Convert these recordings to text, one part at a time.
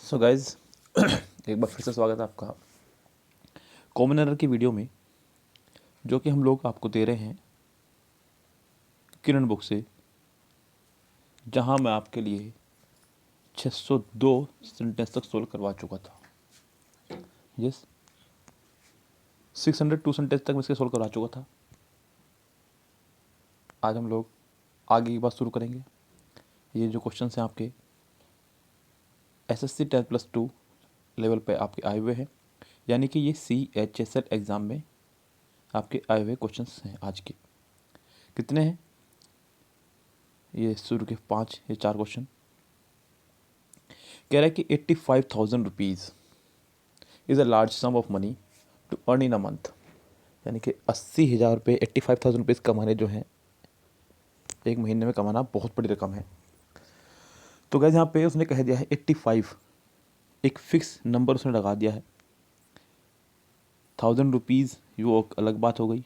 So guys एक बार फिर से स्वागत है आपका कॉमन एरर की वीडियो में, जो कि हम लोग आपको दे रहे हैं किरण बुक से, जहां मैं आपके लिए 602 सेंटेंस तक सोल्व करवा चुका था। यस, 602 सेंटेंस तक मैं इसके सोल्व करवा चुका था। आज हम लोग आगे की बात शुरू करेंगे। ये जो क्वेश्चन हैं आपके SSC 10+2 लेवल पे आपके आए हुए हैं, यानी कि ये CHSL एग्ज़ाम में आपके आए हुए क्वेश्चंस हैं। आज के कितने हैं? ये शुरू के 5 या 4 क्वेश्चन। कह रहा है कि 85,000 rupees is a large sum of money to earn in a month, यानी कि 80,000 रुपये, 85,000 रुपीज़ कमाने जो हैं एक महीने में कमाना बहुत बड़ी रकम है। तो गैस यहाँ पे उसने कह दिया है 85, एक फिक्स नंबर उसने लगा दिया है। 1,000 रुपीज़ वो अलग बात हो गई।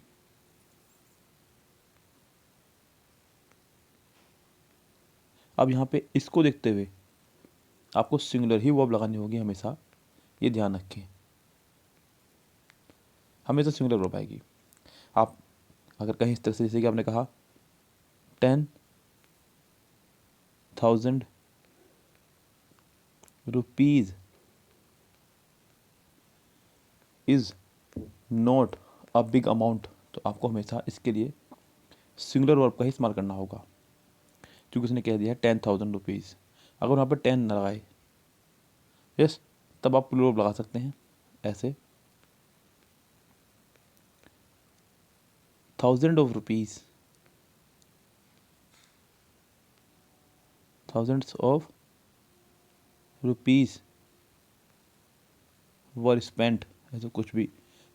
अब यहाँ पे इसको देखते हुए आपको सिंगुलर ही वर्ब लगानी होगी हमेशा, ये ध्यान रखें। हमेशा सिंगुलर वर्ब आएगी। आप अगर कहीं इस तरह से, जैसे कि आपने कहा 10,000 rupees is not a big amount, तो आपको हमेशा इसके लिए सिंगुलर वर्ब का ही इस्तेमाल करना होगा, क्योंकि उसने कह दिया है 10,000 रुपीज़। अगर वहाँ पर 10 न लगाए, यस, तब आप प्लूरल लगा सकते हैं ऐसे, 1,000 of rupees, thousands of rupees were spent, ऐसे कुछ भी,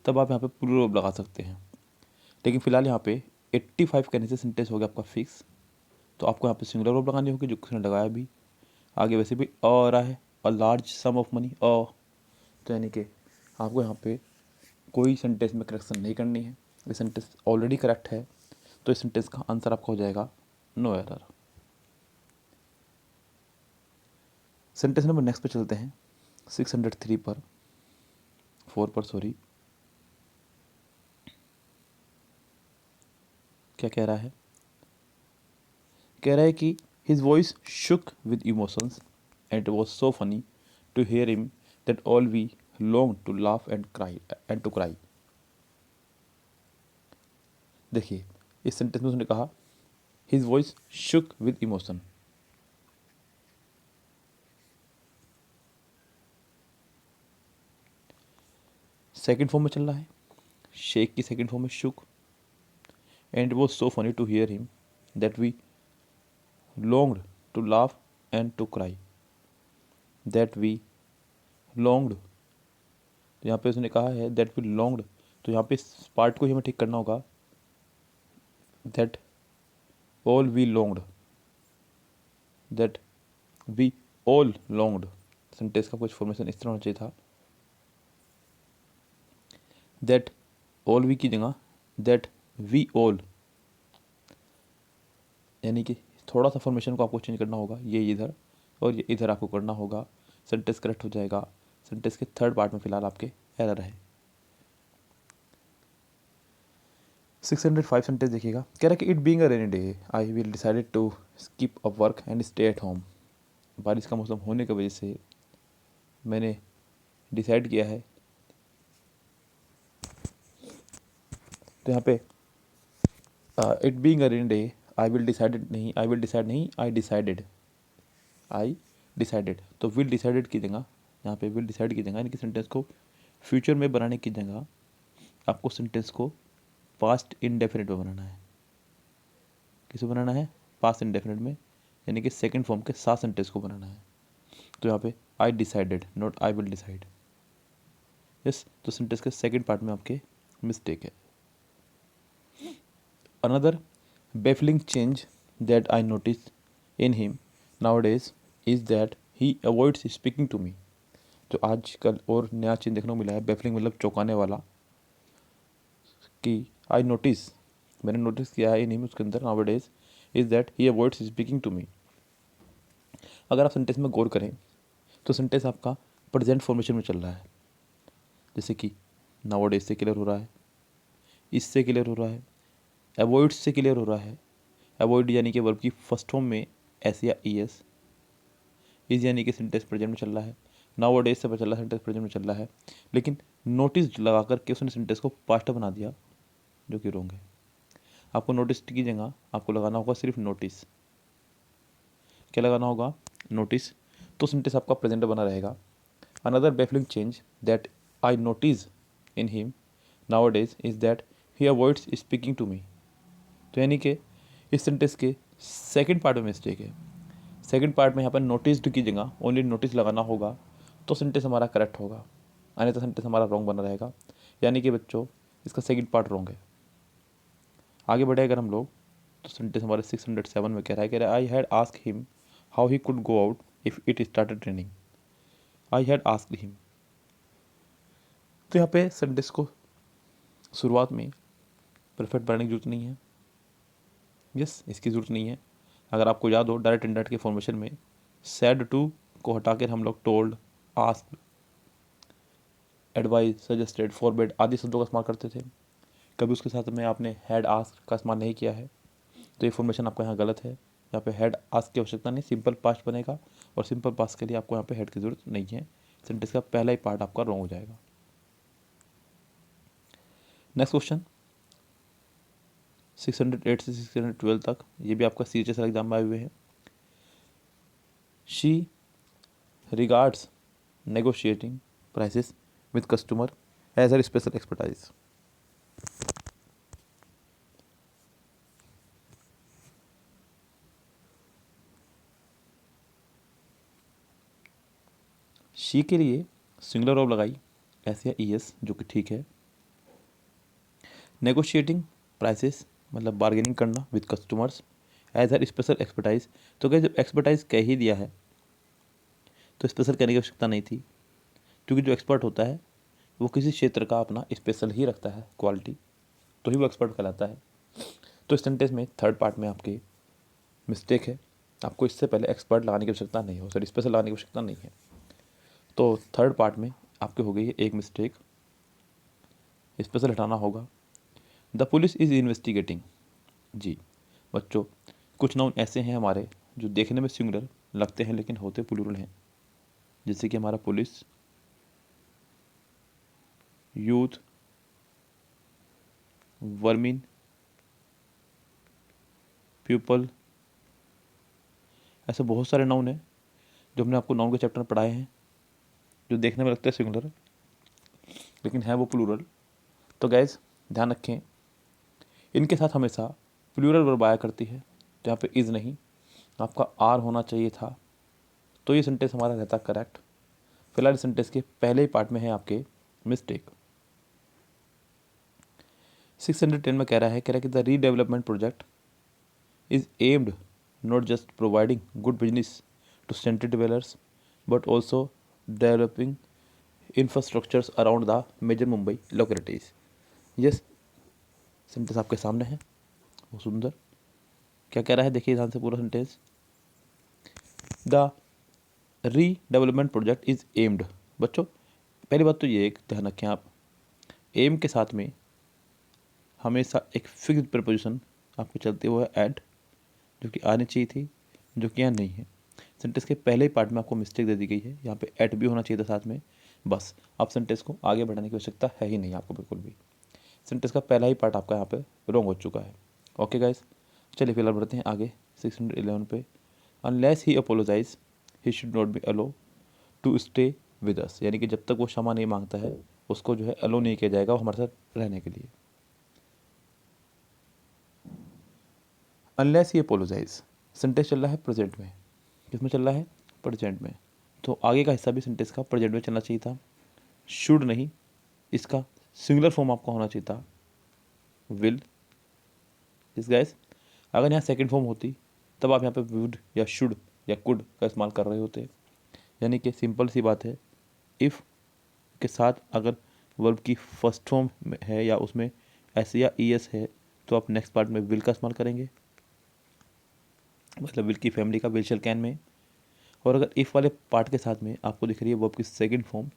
तब आप यहाँ पे प्लूरल लगा सकते हैं। लेकिन फिलहाल यहाँ पे 85 कहने से सेंटेंस हो गया आपका फिक्स, तो आपको यहाँ पे सिंगुलर वर्ब लगानी होगी, जो उसने लगाया भी। आगे वैसे भी अ आ रहा है, अ लार्ज सम ऑफ मनी, तो यानी कि आपको यहाँ पे कोई सेंटेंस में करेक्शन नहीं करनी है। ये सेंटेंस ऑलरेडी करेक्ट है, तो इस सेंटेंस का आंसर आपका हो जाएगा no error. Sentence number next पे चलते हैं, 603 पर, 4 पर, सॉरी। क्या कह रहा है? कह रहा है कि his voice shook with emotions and it was so funny to hear him that all we longed to laugh and to cry. देखिए, इस सेंटेंस में उसने कहा his voice shook with emotion. Second form में चल रहा है, शेक की सेकंड फॉर्म में shook, and it was so funny to hear him that we longed to laugh and to cry, that we longed, तो यहाँ पे उसने कहा है that we longed, तो यहाँ पे इस पार्ट को ही हमें ठीक करना होगा, that all we longed, that we all longed। Sentence का कुछ फॉर्मेशन इस तरह होना चाहिए था, that all we की जगह that we all, यानी कि थोड़ा सा फॉर्मेशन को आपको चेंज करना होगा, ये इधर और ये इधर आपको करना होगा, सेंटेंस करेक्ट हो जाएगा। सेंटेंस के थर्ड पार्ट में फिलहाल आपके एरर है। 605 सेंटेंस देखिएगा। कह रहा है कि it being a rainy day I will decided to skip a work and stay at home. बारिश का मौसम होने की वजह से मैंने डिसाइड किया है, तो यहाँ पे it being a rainy day I will decided नहीं, आई विल डिसाइड नहीं, आई डिसाइडेड, तो विल डिसाइडेड की जगह यहाँ पे विल डिसाइड की जगह, यानी कि सेंटेंस को फ्यूचर में बनाने की जगह आपको सेंटेंस को पास्ट इंडेफिनिट में बनाना है। किसे बनाना है? पास्ट इंडेफिनिट में, यानी कि सेकंड फॉर्म के साथ सेंटेंस को बनाना है। तो यहाँ पे I decided, not I will decide. Yes, तो सेंटेंस के सेकंड पार्ट में आपके मिस्टेक है। Another baffling change that I notice in him nowadays is that he avoids speaking to me। जो आजकल और नया चीज़ देखने को मिला है, बेफलिंग मतलब चौंकाने वाला, कि आई नोटिस, मैंने नोटिस किया है इन हिम, उसके अंदर nowadays is that he avoids speaking to me। अगर आप सेंटेंस में गौर करें तो सेंटेंस आपका प्रेजेंट फॉर्मेशन में चल रहा है, जैसे कि नाउअडेज से क्लियर हो रहा है, इससे क्लियर हो रहा है, अवॉइड्स से क्लियर हो रहा है। अवॉइड यानी कि वर्ब की फर्स्ट फॉर्म में एस या ई एस, इज यानी कि सेंटेंस प्रेजेंट में चल रहा है, नाउअडेज से पता चल रहा है सेंटेंस प्रेजेंट में चल रहा है, लेकिन नोटिस लगा करके उसने सेंटेंस को पास्ट बना दिया, जो कि रॉन्ग है। आपको नोटिस की जगह आपको लगाना होगा सिर्फ नोटिस। क्या लगाना होगा? नोटिस। तो सेंटेंस आपका प्रेजेंट बना रहेगा। Another baffling change that I notice in him nowadays is that he avoids speaking to me. तो यानी कि इस सेंटेंस के सेकंड पार्ट में मिस्टेक है। सेकंड पार्ट में यहाँ पर नोटिस्ड की जगह ओनली नोटिस लगाना होगा, तो सेंटेंस हमारा करेक्ट होगा, अन्यथा सेंटेंस हमारा रॉन्ग बना रहेगा। यानी कि बच्चों इसका सेकंड पार्ट रॉन्ग है। आगे बढ़े अगर हम लोग, तो सेंटेंस हमारे 607 में कह रहा है I had ask him how he could go out if it started raining. I had asked him. तो यहाँ पे सेंटेंस को शुरुआत में परफेक्ट बनाने की जरूरत नहीं है। यस, इसकी ज़रूरत नहीं है। अगर आपको याद हो डायरेक्ट इंडायरेक्ट के फॉर्मेशन में सैड टू को हटाकर हम लोग told, asked, advise, suggested, forbid आदि शब्दों का इस्तेमाल करते थे। कभी उसके साथ में आपने हैड आस्क्ड का इस्तेमाल नहीं किया है, तो ये फॉर्मेशन आपका यहाँ गलत है। यहाँ पे हैड आस्क की आवश्यकता नहीं, सिंपल पास्ट बनेगा, और सिंपल पास्ट के लिए आपको यहाँ पे हेड की जरूरत नहीं है। सेंटेंस का पहला ही पार्ट आपका रॉन्ग हो जाएगा। नेक्स्ट क्वेश्चन 608 से 612 तक, ये भी आपका CHSL एग्जाम में आए हुए हैं। She regards negotiating prices with customer as her special expertise. She के लिए सिंगुलर ऑफ लगाई, एस या ई एस, जो कि ठीक है। नेगोशिएटिंग प्राइसेस मतलब बार्गेनिंग करना with customers as her special expertise. तो क्या जब एक्सपर्टाइज कह ही दिया है तो स्पेशल कहने की आवश्यकता नहीं थी, क्योंकि जो एक्सपर्ट होता है वो किसी क्षेत्र का अपना स्पेशल ही रखता है क्वालिटी, तो ही वो एक्सपर्ट कहलाता है। तो इस सेंटेंस में थर्ड पार्ट में आपके मिस्टेक है। आपको इससे पहले एक्सपर्ट लगाने की आवश्यकता नहीं हो, सॉरी स्पेशल लगाने की आवश्यकता नहीं है। तो थर्ड पार्ट में आपके हो गई है एक मिस्टेक, स्पेशल हटाना होगा। The police is investigating. जी बच्चों, कुछ नाउन ऐसे हैं हमारे जो देखने में सिंगुलर लगते हैं लेकिन होते प्लूरल हैं, जैसे कि हमारा पुलिस, यूथ, वर्मिन, पीपल। ऐसे बहुत सारे नाउन हैं जो हमने आपको नाउन के चैप्टर में पढ़ाए हैं, जो देखने में लगते हैं सिंगुलर लेकिन है वो प्लूरल। तो गैस ध्यान रखें, इनके साथ हमेशा प्लूरल वर्ब आया करती है, तो यहाँ पे इज़ नहीं, आपका आर होना चाहिए था, तो ये सेंटेंस हमारा रहता करेक्ट। फिलहाल सेंटेंस के पहले ही पार्ट में है आपके मिस्टेक। 610 में कह रहा है कि the redevelopment project is aimed not just providing good business to sentry developers but also developing infrastructures around the major Mumbai localities. Yes, sentence आपके सामने है, बहुत सुंदर। क्या कह रहा है देखिए ध्यान से पूरा sentence. The redevelopment project is aimed. बच्चों पहली बात तो ये एक ध्यान रखें आप, एम के साथ में हमेशा एक फिक्स्ड प्रपोजिशन आपके चलते हुए एड, जो कि आनी चाहिए थी, जो कि यहाँ नहीं है। सेंटेंस के पहले ही पार्ट में आपको मिस्टेक दे दी गई है, यहाँ पे एट भी होना चाहिए था साथ में। बस अब सेंटेंस को आगे बढ़ाने की आवश्यकता है ही नहीं आपको बिल्कुल भी। सेंटेंस का पहला ही पार्ट आपका यहाँ पे रॉन्ग हो चुका है। ओके गाइस, चलिए फिलहाल बढ़ते हैं आगे 611 पे। Unless he apologise he should not be allow to stay with us. यानी कि जब तक वो क्षमा नहीं मांगता है उसको जो है अलो नहीं किया जाएगा वो हमारे साथ रहने के लिए। अनलेस ही अपोलोजाइज सेंटेंस चल रहा है प्रेजेंट में, किसमें चल रहा है? प्रेजेंट में। तो आगे का हिस्सा भी सेंटेंस का प्रेजेंट में चलना चाहिए था। शुड नहीं, इसका सिंगुलर फॉर्म आपका होना चाहिए था विल। इस गैस अगर यहाँ सेकंड फॉर्म होती तब आप यहाँ पे वुड या शुड या कुड का इस्तेमाल कर रहे होते। यानी कि सिंपल सी बात है, इफ़ के साथ अगर वर्ब की फर्स्ट फॉर्म है या उसमें एस या ई एस है तो आप नेक्स्ट पार्ट में विल का इस्तेमाल करेंगे, मतलब विल की फैमिली का, विल शैल कैन में। और अगर इफ़ वाले पार्ट के साथ में आपको दिख रही है वर्ब की सेकंड फॉर्म,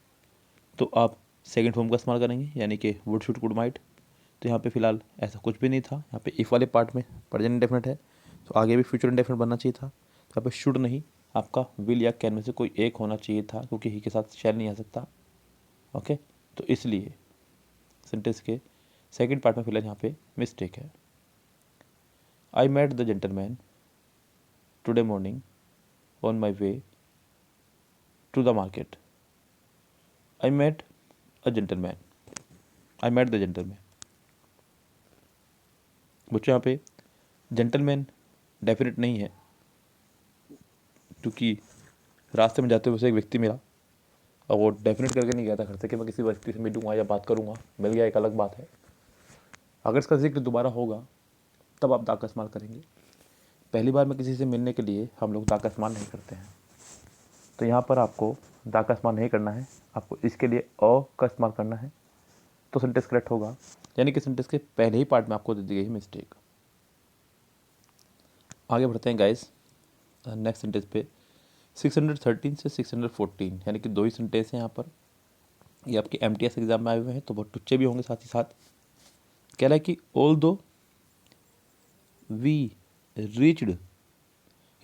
तो आप सेकंड फॉर्म का इस्तेमाल करेंगे, यानी कि वुड शुड कुड माइट। तो यहाँ पे फिलहाल ऐसा कुछ भी नहीं था, यहाँ पे इफ़ वाले पार्ट में प्रेजेंट इंडेफिनिट है, तो आगे भी फ्यूचर इंडेफिनिट बनना चाहिए था। तो यहाँ पे शुड नहीं, आपका विल या कैन में से कोई एक होना चाहिए था, क्योंकि ही के साथ शैल नहीं आ सकता। ओके, तो इसलिए सेंटेंस के सेकंड पार्ट में फिलहाल यहाँ पे मिस्टेक है। I met the gentleman today morning on my way to the market. I met a gentleman, I met the gentleman. बच्चों यहाँ पे जेंटलमैन डेफिनेट नहीं है, क्योंकि रास्ते में जाते हुए उसे एक व्यक्ति मिला और वो डेफिनेट करके नहीं गया था घर से कि मैं किसी व्यक्ति से मिलूंगा या बात करूंगा, मिल गया एक अलग बात है। अगर इसका जिक्र दोबारा होगा तब आप दा का इस्तेमाल करेंगे। पहली बार में किसी से मिलने के लिए हम लोग दा का इस्तेमाल नहीं करते हैं, तो यहाँ पर आपको दा का इस्तेमाल नहीं करना है, आपको इसके लिए अ का इस्तेमाल करना है, तो सेंटेंस करेक्ट होगा। यानी कि सेंटेंस के पहले ही पार्ट में आपको दे दी गई है मिस्टेक। आगे बढ़ते हैं गाइस नेक्स्ट सेंटेंस पे। 613 से 614, यानी कि दो ही सेंटेंस हैं यहाँ पर। ये आपके MTS एग्जाम में आए हुए हैं, तो बहुत टुच्चे भी होंगे साथ ही साथ। कह रहा है कि although we reached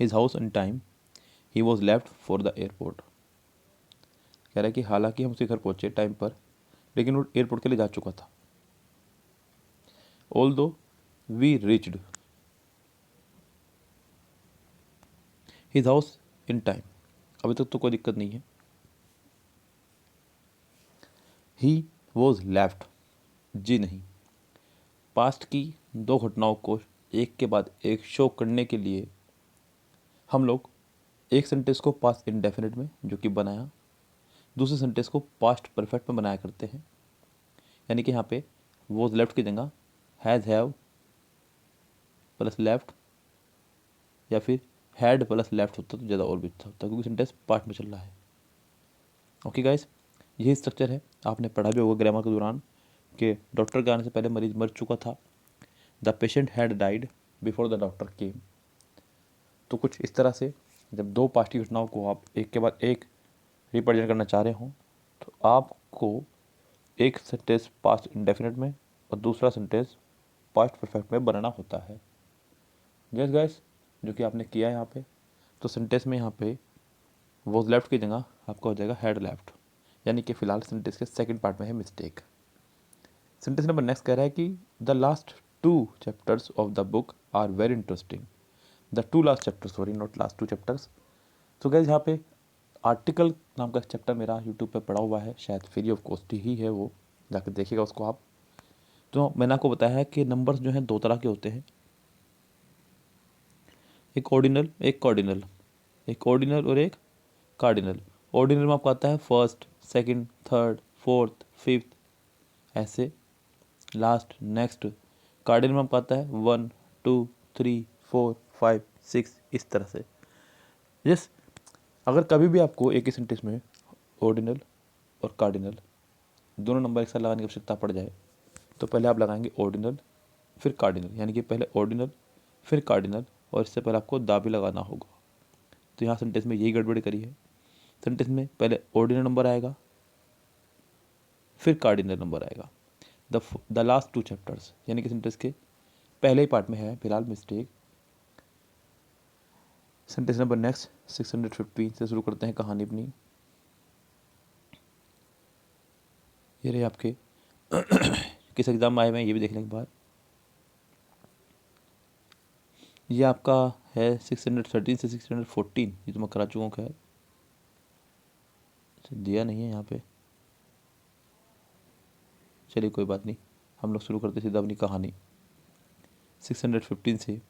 his house in time he was left for the airport. कह रहा है कि हालांकि हम उसके घर पहुंचे टाइम पर, लेकिन वो एयरपोर्ट के लिए जा चुका था। Although we reached his house in time, अभी तक तो कोई दिक्कत नहीं है। ही वॉज लेफ्ट, जी नहीं। पास्ट की दो घटनाओं को एक के बाद एक शो करने के लिए हम लोग एक सेंटेंस को पास्ट इंडेफिनिट में जो कि बनाया, दूसरे सेंटेंस को पास्ट परफेक्ट में बनाया करते हैं। यानी कि यहाँ पे वॉज लेफ्ट की जगह हैज़ हैव प्लस लेफ्ट या फिर हैड प्लस लेफ्ट होता तो ज़्यादा और भी अच्छा होता, क्योंकि सेंटेंस पास्ट में चल रहा है। ओके गाइस, यही स्ट्रक्चर है। आपने पढ़ा भी होगा ग्रामर के दौरान कि डॉक्टर के आने से पहले मरीज मर चुका था। The patient had died before the doctor केम। तो कुछ इस तरह से जब दो पास्ट की घटनाओं को आप एक के बाद एक रिप्रेजेंट करना चाह रहे हों, तो आपको एक सेंटेंस पास्ट इंडेफिनिट में और दूसरा सेंटेंस पास्ट परफेक्ट में बनाना होता है। यस गाइस, जो कि आपने किया है यहाँ पे। तो सेंटेंस में यहाँ पे वॉज लेफ्ट की जगह आपका हो जाएगा हैड लेफ्ट, यानी कि फिलहाल सेंटेंस के सेकंड पार्ट में है मिस्टेक। सेंटेंस नंबर नेक्स्ट कह रहा है कि the last 2 chapters of the book are very interesting. The 2 last chapters, sorry not last 2 chapters. तो गाइस यहाँ पे आर्टिकल नाम का चैप्टर मेरा यूट्यूब पे पड़ा हुआ है, शायद फ्री ऑफ कॉस्ट ही है, वो जाकर देखिएगा उसको आप। तो मैंने आपको बताया है कि नंबर्स जो हैं दो तरह के होते हैं, एक ऑर्डिनल एक कार्डिनल, एक ऑर्डिनल और एक कार्डिनल। ऑर्डिनल में आपको आता है first, second, third, fourth, fifth, ऐसे लास्ट, नेक्स्ट। कार्डिनल में आपको आता है 1 2 3 4 5 6, इस तरह से। यस, अगर कभी भी आपको एक ही सेंटेंस में ऑर्डिनल और कार्डिनल दोनों नंबर एक साथ लगाने की आवश्यकता पड़ जाए, तो पहले आप लगाएंगे ऑर्डिनल फिर कार्डिनल, यानी कि पहले ऑर्डिनल फिर कार्डिनल, और इससे पहले आपको दा भी लगाना होगा। तो यहाँ सेंटेंस में यही गड़बड़ी करी है। सेंटेंस में पहले ऑर्डिनल नंबर आएगा फिर कार्डिनल नंबर आएगा। द लास्ट 2 चैप्टर्स, यानी कि सेंटेंस के पहले ही पार्ट में है फिलहाल मिस्टेक। सेंटेंस नंबर नेक्स्ट 615 से शुरू करते हैं कहानी अपनी। ये रहे आपके किस एग्जाम में आए हुए हैं ये भी देखने के बाद। ये आपका है 613 से 614, ये तो मैं करा चुका हूँ। खैर दिया नहीं है यहाँ पे, चलिए कोई बात नहीं, हम लोग शुरू करते सीधा अपनी कहानी 615 से।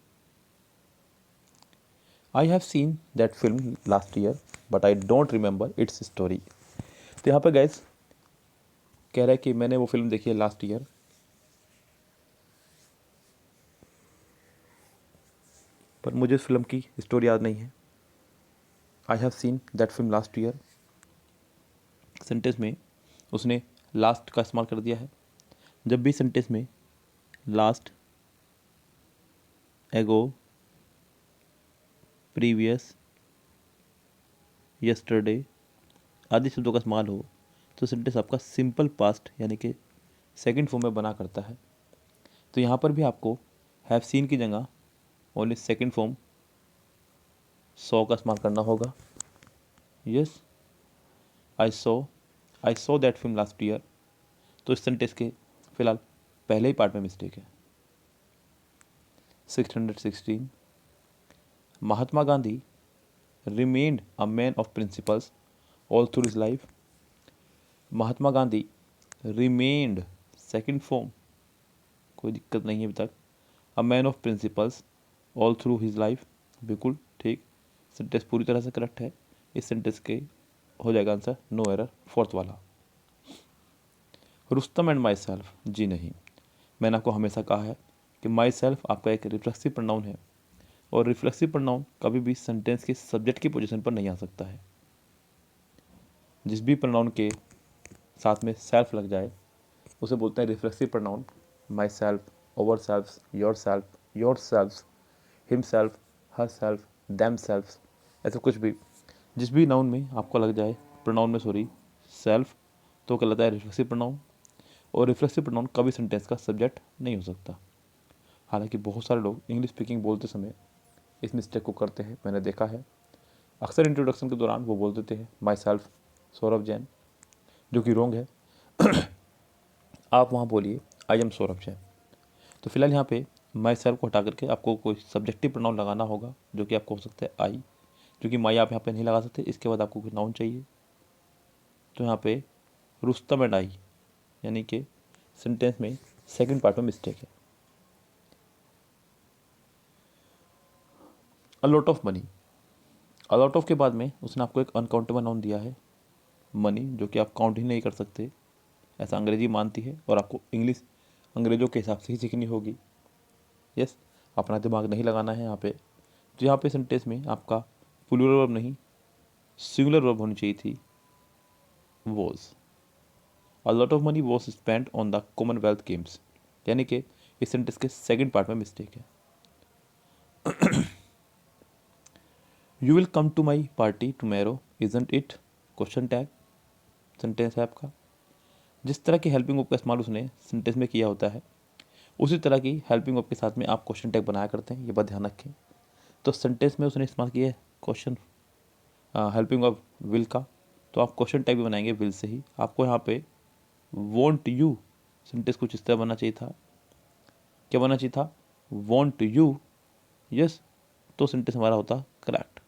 I have seen that film last year but I don't remember it's story. तो यहाँ पे गैस कह रहा है कि मैंने वो फिल्म देखी है लास्ट ईयर, पर मुझे उस फिल्म की स्टोरी याद नहीं है। I have seen that film last year, sentence में उसने लास्ट का इस्तेमाल कर दिया है। जब भी सेंटेंस में लास्ट, एगो, प्रीवियस यस्टरडे आदि शब्दों का इस्तेमाल हो तो सेंटेंस आपका सिंपल पास्ट यानी कि सेकंड फॉर्म में बना करता है। तो यहाँ पर भी आपको हैव सीन की जगह ओनली सेकंड फॉर्म सॉ का इस्तेमाल करना होगा। Yes, I saw that film last year. तो इस सेंटेंस के फिलहाल पहले ही पार्ट में मिस्टेक है। 616 Mahatma Gandhi remained a man of principles all through his life। Mahatma Gandhi remained second form, कोई दिक्कत नहीं है अभी तक। A man of principles all through his life, बिल्कुल ठीक, सेंटेंस पूरी तरह से करेक्ट है। इस सेंटेंस के हो जाएगा आंसर नो एरर, फोर्थ वाला। रुस्तम एंड माई सेल्फ, जी नहीं, मैंने आपको हमेशा कहा है कि माई सेल्फ आपका एक रिफ्लेक्सिव प्रोनाउन है और रिफ्लेक्सिव प्रोनाउन कभी भी सेंटेंस के सब्जेक्ट की पोजीशन पर नहीं आ सकता है। जिस भी प्रोनाउन के साथ में सेल्फ लग जाए उसे बोलते हैं reflexive pronoun. My self, over self, your self, him self, her self, them self, ऐसा कुछ भी जिस भी नाउन में आपको लग जाए, प्रोनाउन में सॉरी, सेल्फ, तो कहलाता है रिफ्लेक्सिव प्रोनाउन। और रिफ्लेक्सिव प्रोनाउन कभी सेंटेंस का सब्जेक्ट नहीं हो सकता। हालांकि बहुत सारे लोग इंग्लिश स्पीकिंग बोलते समय इस मिस्टेक को करते हैं, मैंने देखा है। अक्सर इंट्रोडक्शन के दौरान वो बोल देते हैं माई सेल्फ सौरभ जैन, जो कि रॉन्ग है। आप वहाँ बोलिए आई एम सौरभ जैन। तो फिलहाल यहाँ पे माई सेल्फ को हटा करके आपको कोई सब्जेक्टिव प्रोनाउन लगाना होगा, जो कि आपको हो सकता है आई, जो कि माई आप यहाँ पे नहीं लगा सकते। इसके बाद आपको कोई नाउन चाहिए, तो यहाँ पे रुस्तम एंड आई, यानी कि सेंटेंस में सेकंड पार्ट में मिस्टेक है। अ lot of money, a lot of के बाद में उसने आपको एक अनकाउंटेबल नाउन दिया है मनी, जो कि आप काउंट ही नहीं कर सकते, ऐसा अंग्रेजी मानती है और आपको इंग्लिश अंग्रेजों के हिसाब से ही सीखनी होगी। यस, अपना दिमाग नहीं लगाना है यहाँ पे। तो यहाँ पे सेंटेंस में आपका प्लूरल वर्ब नहीं सिंगुलर वर्ब होनी चाहिए थी, was. A lot of money was spent on the Commonwealth Games, यानी कि इस सेंटेंस के सेकंड पार्ट में मिस्टेक है। You will come to my party tomorrow isn't it, question tag sentence है आपका। जिस तरह की हेल्पिंग वर्ब का इस्तेमाल उसने सेंटेंस में किया होता है, उसी तरह की हेल्पिंग वर्ब के साथ में आप क्वेश्चन टैग बनाया करते हैं, ये बात ध्यान रखें। तो सेंटेंस में उसने इस्तेमाल किया है क्वेश्चन हेल्पिंग वर्ब विल का, तो आप क्वेश्चन टैग भी बनाएंगे विल से ही। आपको यहाँ पे वॉन्ट यू, सेंटेंस कुछ इस तरह बनना चाहिए था, क्या बनना चाहिए था, वॉन्ट यू। यस, तो सेंटेंस हमारा होता करेक्ट,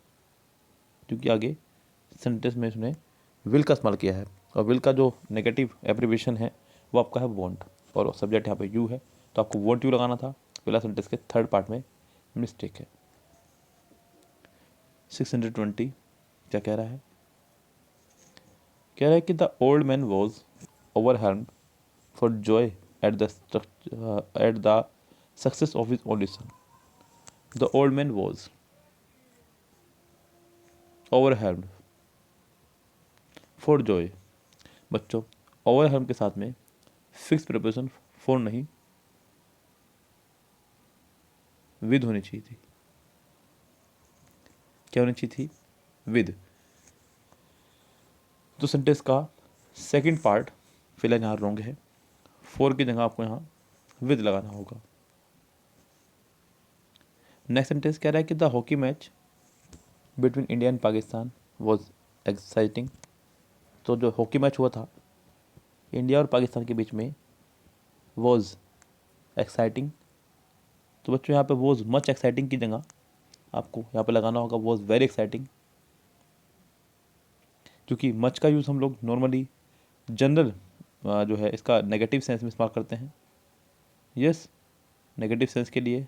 क्योंकि आगे सेंटेंस में उसने विल का इस्तेमाल किया है और विल का जो नेगेटिव एब्रीविएशन है वो आपका है वॉन्ट और सब्जेक्ट यहाँ पे यू है, तो आपको वॉन्ट यू लगाना था। पहला सेंटेंस के थर्ड पार्ट में मिस्टेक है। 620 क्या कह रहा है, कह रहा है कि the old man was overwhelmed for Joy at the success of his only son. The old man was overwhelmed for Joy, बच्चों ओवरवेल्म के साथ में फिक्स प्रिपोजिशन फॉर नहीं विद होनी चाहिए थी। क्या होनी चाहिए थी, विद। तो सेंटेंस का सेकंड पार्ट फिलहाल यहाँ रॉन्ग है, फॉर की जगह आपको यहाँ विद लगाना होगा। नेक्स्ट सेंटेंस कह रहा है कि the hockey match between India and Pakistan was exciting. तो जो हॉकी मैच हुआ था इंडिया और पाकिस्तान के बीच में वॉज एक्साइटिंग, तो बच्चों यहाँ पे वॉज मच एक्साइटिंग की जगह आपको यहाँ पे लगाना होगा वॉज वेरी एक्साइटिंग, क्योंकि मच का यूज़ हम लोग नॉर्मली जनरल जो है इसका नेगेटिव सेंस में इस्तेमाल करते हैं। यस, नेगेटिव सेंस के लिए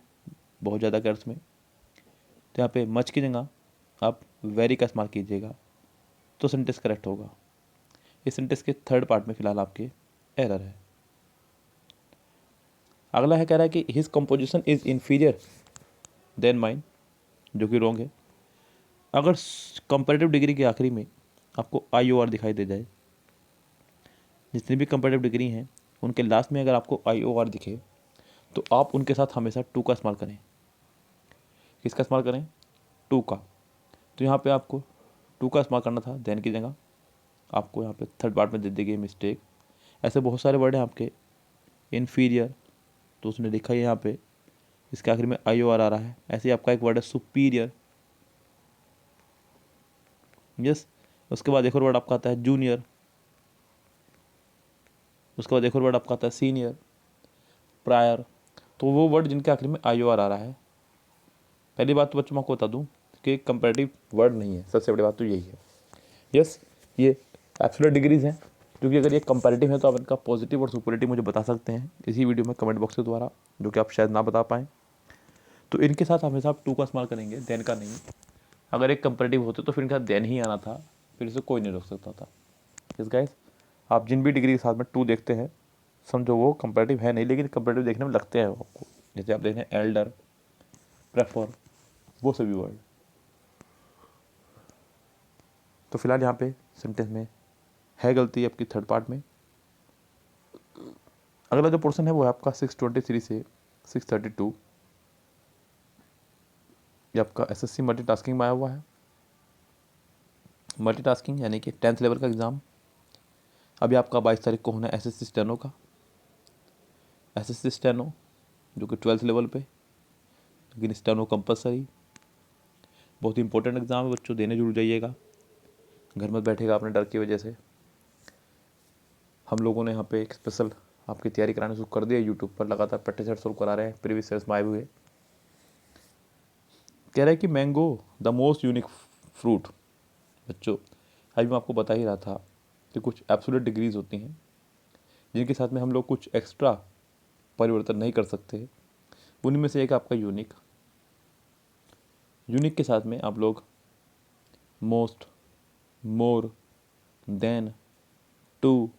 बहुत ज़्यादा कर्ज में, तो यहाँ पे मच की जगह आप वेरी का इस्तेमाल कीजिएगा, तो सेंटेंस करेक्ट होगा। इस सेंटेंस के थर्ड पार्ट में फिलहाल आपके एरर है। अगला है कह रहा है कि his composition is inferior then mine, जो कि रॉन्ग है। अगर कंपैरेटिव डिग्री के आखिरी में आपको IOR दिखाई दे जाए, जितनी भी कंपैरेटिव डिग्री हैं उनके लास्ट में अगर आपको IOR दिखे तो आप उनके साथ हमेशा टू का इस्तेमाल करें। किसका इस्तेमाल करें, टू का। तो यहाँ पे आपको टू का इस्तेमाल करना था देन की जगह, आपको यहाँ पे थर्ड पार्ट में दे दी गई मिस्टेक। ऐसे बहुत सारे वर्ड हैं आपके। इन्फीरियर, तो उसने लिखा है यहाँ पे, इसके आखिर में आई ओ आर आ रहा है। ऐसे ही आपका एक वर्ड है सुपीरियर, यस। उसके बाद एक और वर्ड आपका आता है जूनियर, उसके बाद एक और वर्ड आपका आता है सीनियर, प्रायर। तो वो वर्ड जिनके आखिर में आई ओ आर आ रहा है। पहली बात तो बच्चों मैं आपको बता दूँ कि कंपैरेटिव वर्ड नहीं है, सबसे बड़ी बात तो यही है। यस, ये एब्सोल्यूट डिग्रीज हैं, क्योंकि अगर ये कंपैरेटिव है तो आप इनका पॉजिटिव और सुपरलेटिव मुझे बता सकते हैं इसी वीडियो में कमेंट बॉक्स के द्वारा, जो कि आप शायद ना बता पाएँ। तो इनके साथ हमेशा आप टू का इस्तेमाल करेंगे, देन का नहीं। अगर एक कंपैरेटिव होते तो फिर इनका देन ही आना था, फिर इसे कोई नहीं रोक सकता था। यस गाइस, आप जिन भी डिग्री के साथ में टू देखते हैं समझो वो कंपैरेटिव है नहीं, लेकिन कंपैरेटिव देखने में लगते हैं वो आपको। जैसे आप देख रहे हैं एल्डर, प्रेफर, वो सभी वर्ड। तो फिलहाल यहाँ पे सेंटेंस में है गलती आपकी थर्ड पार्ट में। अगला जो पोर्शन है वो है आपका 623 से 632। ये आपका एसएससी मल्टीटास्किंग में आया हुआ है। मल्टीटास्किंग यानी कि 10th लेवल का एग्ज़ाम। अभी आपका 22 तारीख को होना है एसएससी स्टेनो का। एसएससी स्टेनो जो कि 12th लेवल पे, लेकिन स्टेनो कंपलसरी। बहुत ही इंपॉर्टेंट एग्ज़ाम है बच्चों, देने जरूर जाइएगा। घर में बैठेगा अपने डर की वजह से। हम लोगों ने यहाँ पे एक स्पेशल आपकी तैयारी कराना शुरू कर दिया यूट्यूब पर, लगातार प्रैक्टिस सेट सोल्व करा रहे हैं प्रीवियस ईयर्स में आए हुए। कह रहा है कि mango the most unique fruit. बच्चों अभी मैं आपको बता ही रहा था कि कुछ एब्सोल्यूट डिग्रीज होती हैं जिनके साथ में हम लोग कुछ एक्स्ट्रा परिवर्तन नहीं कर सकते। उन्हीं में से एक आपका यूनिक। यूनिक के साथ में आप लोग मोस्ट, मोर, देन, टू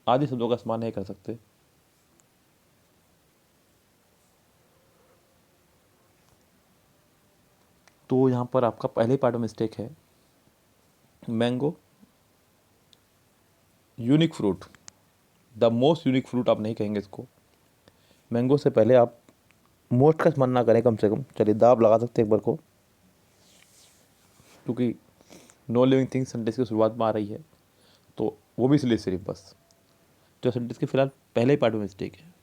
आदि शब्दों का इस्तेमाल नहीं कर सकते। तो यहाँ पर आपका पहले पार्ट में मिस्टेक है। Mango unique fruit, the most unique fruit आप नहीं कहेंगे इसको। मैंगो से पहले आप मोस्ट का इस्तेमाल ना करें कम से कम। चलिए दाब लगा सकते एक बार को, क्योंकि नो लिविंग थिंग सेंटेंस की शुरुआत में आ रही है, तो वो भी इसलिए सिर्फ बस जो सेंटेंस के फिलहाल पहले ही पार्ट में मिस्टेक है।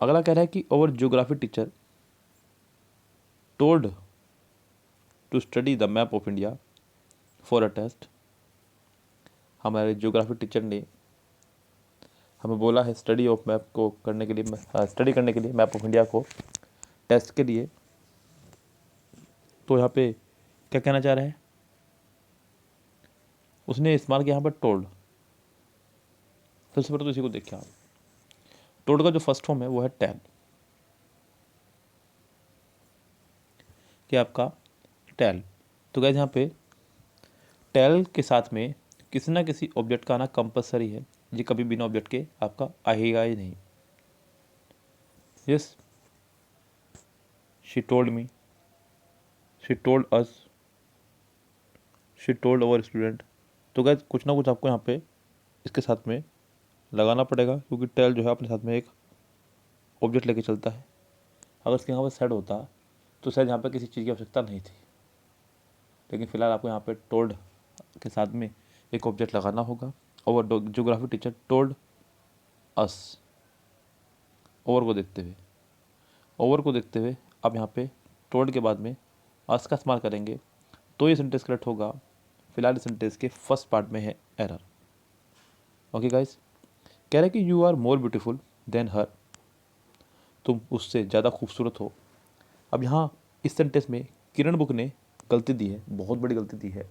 अगला कह रहा है कि over geography teacher told to study the map of India for a test. हमारे ज्योग्राफी टीचर ने हमें बोला है स्टडी ऑफ मैप को करने के लिए, स्टडी करने के लिए मैप ऑफ इंडिया को टेस्ट के लिए। तो यहाँ पे क्या कहना चाह रहे हैं, उसने इस्तेमाल किया यहाँ पर टोल्ड। सबसे पहले तो इसी को देखिए आप, टोल्ड का जो फर्स्ट फॉर्म है वो है टेल। क्या आपका टेल। तो गाइस यहाँ पे टेल के साथ में किसी ना किसी ऑब्जेक्ट का आना कंपलसरी है। ये कभी बिना ऑब्जेक्ट के आपका आएगा ही नहीं। Yes, she told me, she told us, she told our student. तो गाइस कुछ ना कुछ आपको यहाँ पे इसके साथ में लगाना पड़ेगा, क्योंकि टेल जो है अपने साथ में एक ऑब्जेक्ट लेके चलता है। अगर इसके यहाँ पर सेड होता तो शायद यहाँ पर किसी चीज़ की आवश्यकता नहीं थी, लेकिन फिलहाल आपको यहाँ पे टोल्ड के साथ में एक ऑब्जेक्ट लगाना होगा। और geography teacher told us. Over को देखते हुए अब यहाँ पे टोल्ड के बाद में अस का इस्तेमाल करेंगे तो ये सेंटेंस करेक्ट होगा। फिलहाल इस सेंटेंस के फर्स्ट पार्ट में है एरर। ओके गाइस, कह रहे हैं कि you are more beautiful than her. तुम उससे ज़्यादा खूबसूरत हो। अब यहाँ इस सेंटेंस में किरण बुक ने गलती दी है, बहुत बड़ी गलती दी है।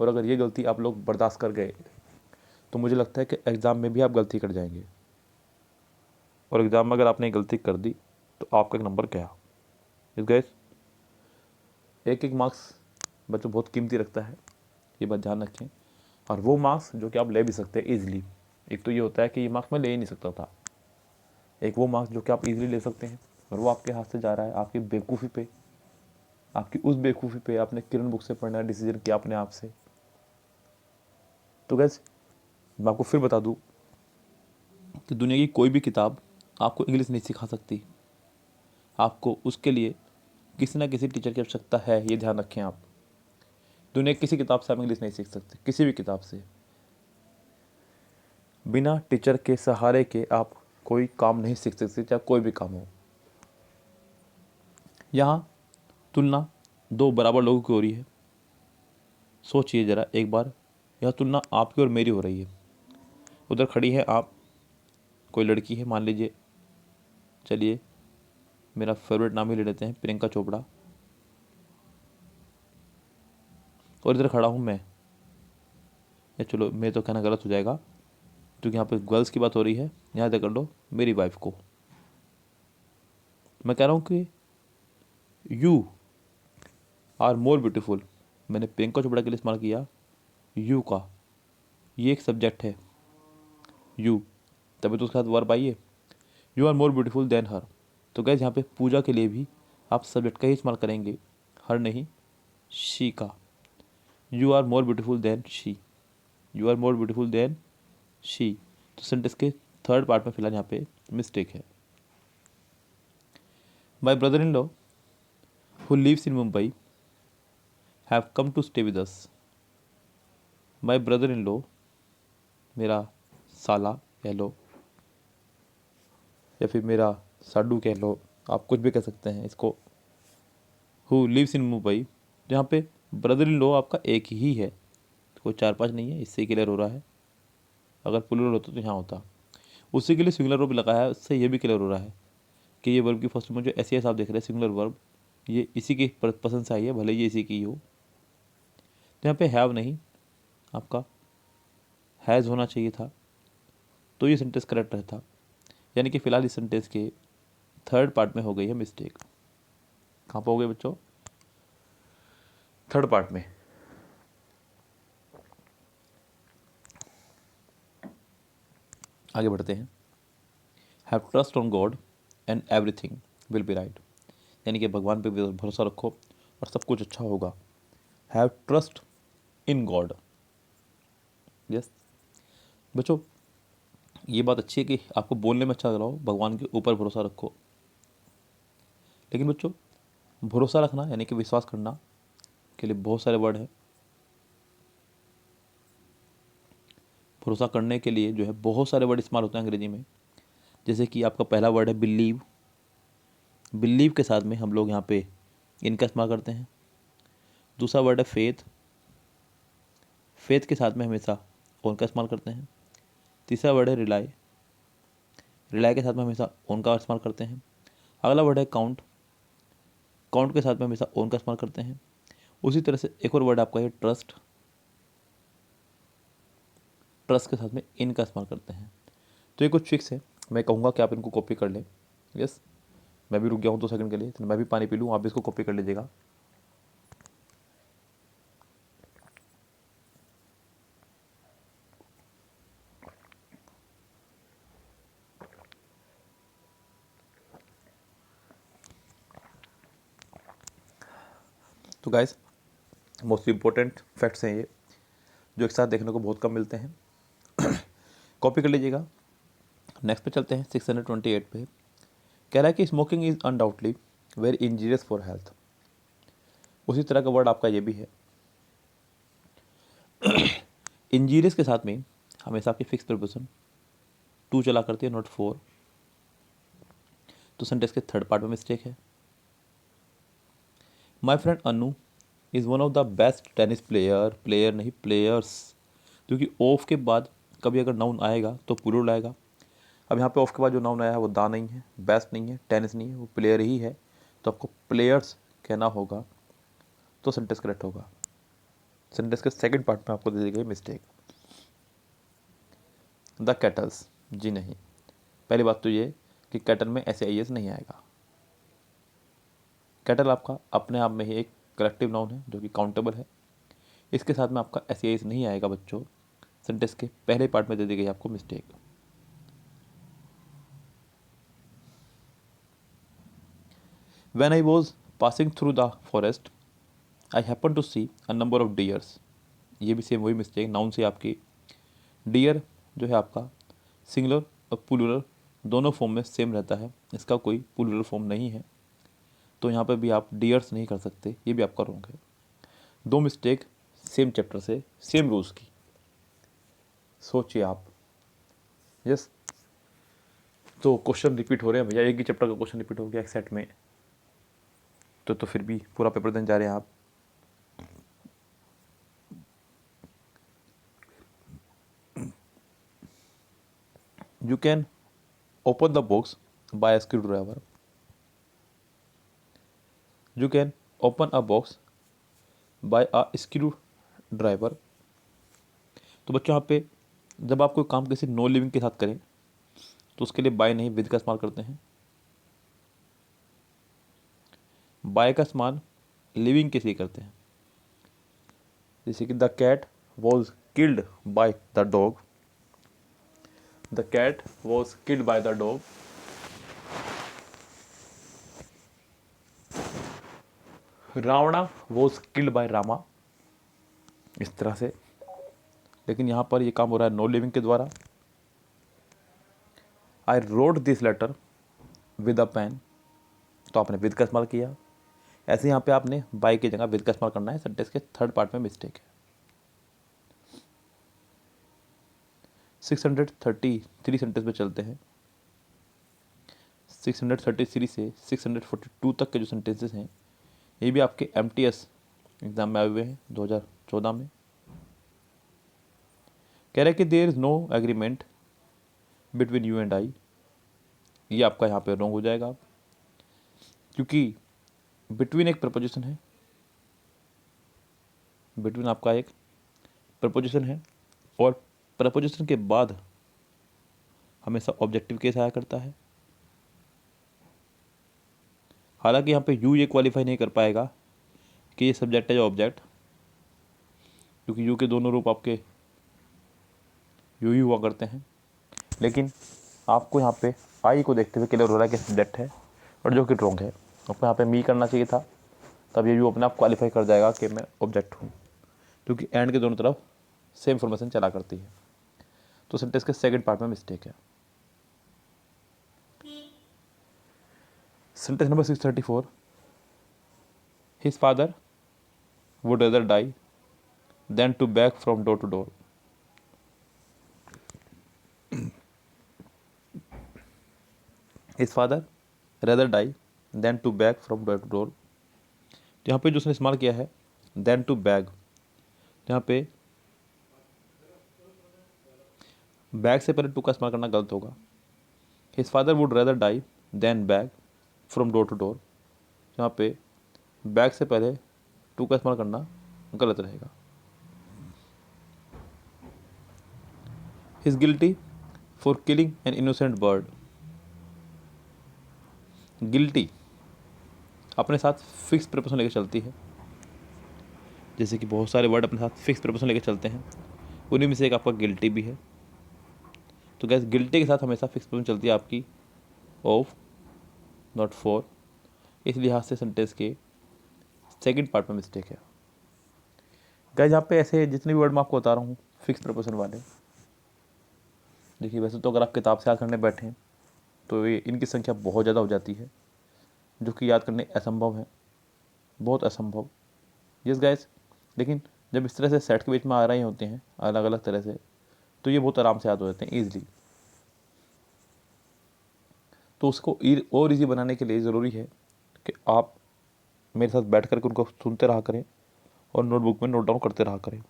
और अगर ये गलती आप लोग बर्दाश्त कर गए तो मुझे लगता है कि एग्ज़ाम में भी आप गलती कर जाएंगे। और एग्ज़ाम में अगर आपने गलती कर दी तो आपका एक नंबर गया। इस गैस एक एक मार्क्स बच्चों बहुत कीमती रखता है, ये बात ध्यान रखें। और वो मार्क्स जो कि आप ले भी सकते हैं ईजिली। एक तो ये होता है कि ये मार्क्स मैं ले ही नहीं सकता था, एक वो मार्क्स जो कि आप ईजिली ले सकते हैं, और वो आपके हाथ से जा रहा है आपकी बेवकूफ़ी पे। आपकी उस बेवकूफ़ी पे आपने किरण बुक से पढ़ना डिसीजन किया अपने आप से। तो गैस मैं आपको फिर बता दूं कि दुनिया की कोई भी किताब आपको इंग्लिश नहीं सिखा सकती। आपको उसके लिए किसी ना किसी टीचर की आवश्यकता है, ये ध्यान रखें आप। दुनिया की किसी किताब से आप इंग्लिश नहीं सीख सकते, किसी भी किताब से। बिना टीचर के सहारे के आप कोई काम नहीं सीख सकते, चाहे कोई भी काम हो। यहाँ तुलना दो बराबर लोगों की हो रही है। सोचिए ज़रा एक बार, यह तुलना आपकी और मेरी हो रही है। उधर खड़ी है आप, कोई लड़की है मान लीजिए, चलिए मेरा फेवरेट नाम ही ले लेते हैं, प्रियंका चोपड़ा। और इधर खड़ा हूँ मैं, या चलो मैं तो कहना गलत हो जाएगा क्योंकि यहाँ पे गर्ल्स की बात हो रही है। यहाँ तक कर लो मेरी वाइफ को। मैं कह रहा हूँ कि यू आर मोर ब्यूटीफुल। मैंने प्रियंका चोपड़ा के लिए इस्तेमाल किया यू का, ये एक सब्जेक्ट है यू, तभी तो उसके साथ वर्ब आई है। You are more beautiful than her. तो गैस यहाँ पे पूजा के लिए भी आप सब्जेक्ट का ही इस्तेमाल करेंगे, हर नहीं, शी का। You are more beautiful than she, you are more beautiful than she. तो सेंटेंस के थर्ड पार्ट में फिलहाल यहाँ पे मिस्टेक है। My brother in law who lives in Mumbai have come to stay with us. My brother in law, मेरा साला कह लो या फिर मेरा साडू कह लो, आप कुछ भी कह सकते हैं इसको। हु लिव्स इन मुंबई, जहाँ पे ब्रदर इन लॉ आपका एक ही है, कोई 4-5 नहीं है, इससे क्लियर हो रहा है। अगर प्लूरल होता तो यहाँ होता, उसी के लिए सिंगुलर वर्ब लगा है, उससे ये भी क्लियर हो रहा है कि ये वर्ब की फर्स्ट में जो ऐसी आप देख रहे हैं सिंगुलर वर्ब, ये इसी की पसंद से आई है, भले ये इसी की हो। तो यहाँ पे हैव नहीं, आपका हैज़ होना चाहिए था, तो ये सेंटेंस करेक्ट रहता। यानी कि फ़िलहाल इस सेंटेंस के थर्ड पार्ट में हो गई है मिस्टेक। कहाँ पर हो गई बच्चों? थर्ड पार्ट में। आगे बढ़ते हैं। Have trust on God and everything will be right. यानी कि भगवान पे भरोसा रखो और सब कुछ अच्छा होगा। Have trust in God. Yes बच्चों, ये बात अच्छी है कि आपको बोलने में अच्छा लग रहा हो, भगवान के ऊपर भरोसा रखो। लेकिन बच्चों, भरोसा रखना यानी कि विश्वास करना के लिए बहुत सारे वर्ड हैं। भरोसा करने के लिए जो है बहुत सारे वर्ड इस्तेमाल होते हैं अंग्रेजी में। जैसे कि आपका पहला वर्ड है बिलीव। बिलीव के साथ में हम लोग यहाँ पे इनका इस्तेमाल करते हैं। दूसरा वर्ड है फेथ। फेथ के साथ में हमेशा ओन का इस्तेमाल करते हैं। तीसरा वर्ड है रिलाई। रिलाई के साथ में हमेशा ओन का इस्तेमाल करते हैं। अगला वर्ड है काउंट। काउंट के साथ में हमेशा ओन का इस्तेमाल करते हैं। उसी तरह से एक और वर्ड आपका है ट्रस्ट। ट्रस्ट के साथ में इन का इस्तेमाल करते हैं। तो ये कुछ फिक्स है, मैं कहूँगा कि आप इनको कॉपी कर लें। यस, मैं भी रुक गया हूँ 2 सेकंड के लिए, तो मैं भी पानी पी लूँ, आप भी इसको कॉपी कर लीजिएगा। तो गाइस, मोस्ट इम्पोर्टेंट फैक्ट्स हैं ये, जो एक साथ देखने को बहुत कम मिलते हैं। कॉपी कर लीजिएगा। नेक्स्ट पे चलते हैं 628 पे। कह रहा है कि smoking is undoubtedly very injurious for health. उसी तरह का वर्ड आपका ये भी है। इंजीरियस के साथ में हमेशा आपकी फिक्स प्रीपोजिशन टू चला करती है, नॉट फोर। तो सेंटेंस के थर्ड पार्ट में मिस्टेक है। My friend Anu is one of the best tennis player, player नहीं प्लेयर्स, क्योंकि ऑफ के बाद कभी अगर नाउन आएगा तो प्लूरल आएगा। अब यहाँ पे ऑफ के बाद जो नाउन आया है वो दा नहीं है, बेस्ट नहीं है, टेनिस नहीं है, वो प्लेयर ही है, तो आपको प्लेयर्स कहना होगा, तो सेंटेंस करेक्ट होगा। सेंटेंस के सेकंड पार्ट में आपको दे दी गई मिस्टेक, द कैटल्स। जी नहीं, पहली बात तो ये कि कैटल में SAIS नहीं आएगा। कैटल आपका अपने आप में ही एक कलेक्टिव नाउन है जो कि काउंटेबल है, इसके साथ में आपका SAIS नहीं आएगा बच्चों। सेंटेंस के पहले पार्ट में दे दी गई आपको mistake. When I was passing through the forest, I happened to see a number of deers। ये भी सेम वही मिस्टेक, नाउन से आपकी डियर जो है आपका सिंगुलर और प्लूरल दोनों फॉर्म में सेम रहता है, इसका कोई प्लूरल फॉर्म नहीं है, तो यहाँ पर भी आप डियर्स नहीं कर सकते, ये भी आपका रॉन्ग है। 2 मिस्टेक सेम चैप्टर से सेम रूल्स की। सोचिए आप। यस, तो क्वेश्चन रिपीट हो रहे हैं भैया, एक ही चैप्टर का क्वेश्चन रिपीट हो गया एक सेट में, तो फिर भी पूरा पेपर देने जा रहे हैं आप। You can open the box by a screwdriver. You can open a box by a screwdriver. तो बच्चों यहाँ पे जब आप कोई काम किसी नो लिविंग के साथ करें तो उसके लिए बाय नहीं विद का इस्तेमाल करते हैं। बाय का इस्तेमाल लिविंग के लिए करते हैं, जैसे कि the cat was killed by the dog. The cat was killed by the dog. Ravana was killed by Rama, इस तरह से। लेकिन यहाँ पर ये काम हो रहा है नो लिविंग के द्वारा। I wrote this letter with a pen, तो आपने विद का इस्तेमाल किया। ऐसे यहाँ पे आपने बाय की जगह विद का इस्तेमाल करना है। सेंटेंस के थर्ड पार्ट में मिस्टेक है। 633 सेंटेंस पे चलते हैं। 633 से 642 तक के जो सेंटेंसेस हैं ये भी आपके MTS एग्ज़ाम में आए हुए हैं 2014 में। कह रहा है कि there is no agreement between you and I. ये आपका यहाँ पे रॉन्ग हो जाएगा, क्योंकि बिटवीन एक प्रपोजिशन है। बिटवीन आपका एक प्रपोजिशन है और प्रपोजिशन के बाद हमेशा ऑब्जेक्टिव केस आया करता है। हालांकि यहाँ पे यू ये क्वालिफाई नहीं कर पाएगा कि ये सब्जेक्ट है या ऑब्जेक्ट, क्योंकि यू के दोनों रूप आपके यू ही हुआ करते हैं। लेकिन आपको यहाँ पे आई को देखते हुए क्लियर हो रहा है कि सब्जेक्ट है, और जो कि रॉन्ग है। आपको यहाँ पे मी करना चाहिए था, तब ये यू अपने आप क्वालिफाई कर जाएगा कि मैं ऑब्जेक्ट हूँ, क्योंकि एंड के दोनों तरफ सेम फॉर्मेशन चला करती है। तो सेंटेंस के सेकंड पार्ट में मिस्टेक है। Sentence number 634, his father would rather die than to back from door to door. His father rather die than to back from door to door. तो यहाँ पे जो उसने इस्तेमाल किया है देन टू बैग, यहाँ पे बैग से पहले टू का इस्तेमाल करना गलत होगा। His father would rather die than beg from door to door, यहाँ पे बैग से पहले टू का इस्तेमाल करना गलत रहेगा। His guilty for killing an innocent bird. Guilty अपने साथ फिक्स प्रपोजन लेकर चलती है, जैसे कि बहुत सारे वर्ड अपने साथ फिक्स प्रपोजन लेकर चलते हैं, उन्हीं में से एक आपका गिल्टी भी है। तो गैस गिल्टी के साथ हमेशा फिक्स प्रपोजन चलती है आपकी ऑफ, नॉट फॉर। इस लिहाज से सेंटेंस के सेकंड पार्ट में मिस्टेक है। गैस यहाँ पे ऐसे जितने भी वर्ड मैं आपको बता रहा हूँ फिक्स प्रपोजन वाले, देखिए वैसे तो अगर आप किताब से याद करने बैठे हैं तो ये इनकी संख्या बहुत ज़्यादा हो जाती है, जो कि याद करने असंभव है, बहुत असंभव। यस गाइस, लेकिन जब इस तरह से सेट के बीच में आ रहे होते हैं अलग अलग तरह से, तो ये बहुत आराम से याद हो जाते हैं ईजिली। तो उसको और ईजी बनाने के लिए ज़रूरी है कि आप मेरे साथ बैठ करके उनको सुनते रहा करें और नोटबुक में नोट डाउन करते रहा करें।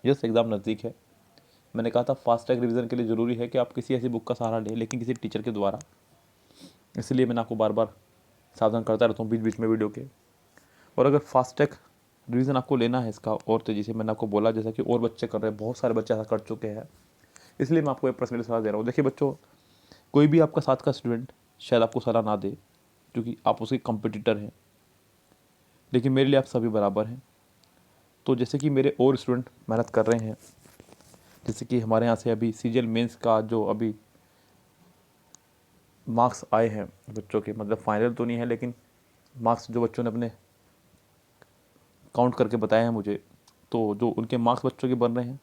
यस, एग्ज़ाम नज़दीक है। मैंने कहा था फास्ट ट्रैक रिवीजन के लिए ज़रूरी है कि आप किसी ऐसी बुक का सहारा लें, लेकिन किसी टीचर के द्वारा। इसलिए मैंने आपको बार बार सावधान करता रहता हूँ बीच बीच में वीडियो के। और अगर फास्ट ट्रैक रिवीजन आपको लेना है इसका और तेज़ी से, मैंने आपको बोला जैसा कि और बच्चे कर रहे हैं, बहुत सारे बच्चे ऐसा कर चुके हैं, इसलिए मैं आपको एक पर्सनली सलाह दे रहा हूँ। देखिए बच्चों, कोई भी आपका साथ का स्टूडेंट शायद आपको सलाह ना दे क्योंकि आप उसके कंपटीटर हैं, लेकिन मेरे लिए आप सभी बराबर हैं। तो जैसे कि मेरे और स्टूडेंट मेहनत कर रहे हैं, जैसे कि हमारे यहाँ से अभी सीजीएल मेंस का जो अभी मार्क्स आए हैं बच्चों के, मतलब फाइनल तो नहीं है लेकिन मार्क्स जो बच्चों ने अपने काउंट करके बताए हैं मुझे, तो जो उनके मार्क्स बच्चों के बन रहे हैं,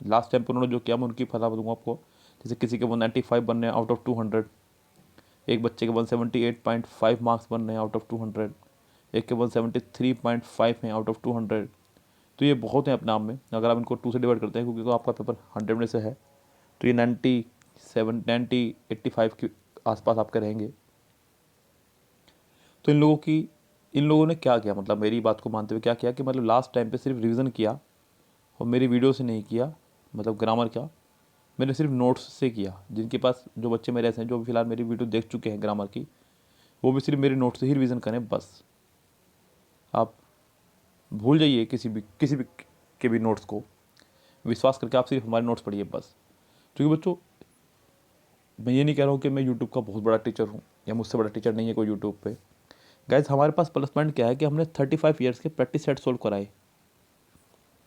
लास्ट टाइम पर उन्होंने जो किया मैं उनकी फला दूंगा आपको। जैसे किसी के 195 बन रहे हैं आउट ऑफ 200, एक बच्चे के 178.5 मार्क्स बन रहे हैं आउट ऑफ 200, एक के 173.5 हैं आउट ऑफ 200, तो ये बहुत है अपने आप में। अगर आप इनको 2 से डिवाइड करते हैं, क्योंकि तो आपका पेपर 100 में से है, तो ये 85 के आसपास आपके रहेंगे। तो इन लोगों ने क्या किया, मतलब मेरी बात को मानते हुए क्या किया कि मतलब लास्ट टाइम पे सिर्फ रिवीजन किया और मेरी वीडियो से नहीं किया, मतलब ग्रामर का मैंने सिर्फ नोट्स से किया। जिनके पास, जो बच्चे मेरे ऐसे हैं जो फिलहाल मेरी वीडियो देख चुके हैं ग्रामर की, वो भी सिर्फ मेरे नोट्स से ही रिवीजन करें बस। आप भूल जाइए किसी भी के भी नोट्स को, विश्वास करके आप सिर्फ हमारे नोट्स पढ़िए बस। क्योंकि बच्चों, मैं ये नहीं कह रहा हूँ कि मैं यूट्यूब का बहुत बड़ा टीचर हूँ या मुझसे बड़ा टीचर नहीं है कोई यूट्यूब पे। गाइज, हमारे पास प्लस पॉइंट क्या है कि हमने 35 ईयर्स के प्रैक्टिस सेट सोल्व कराए,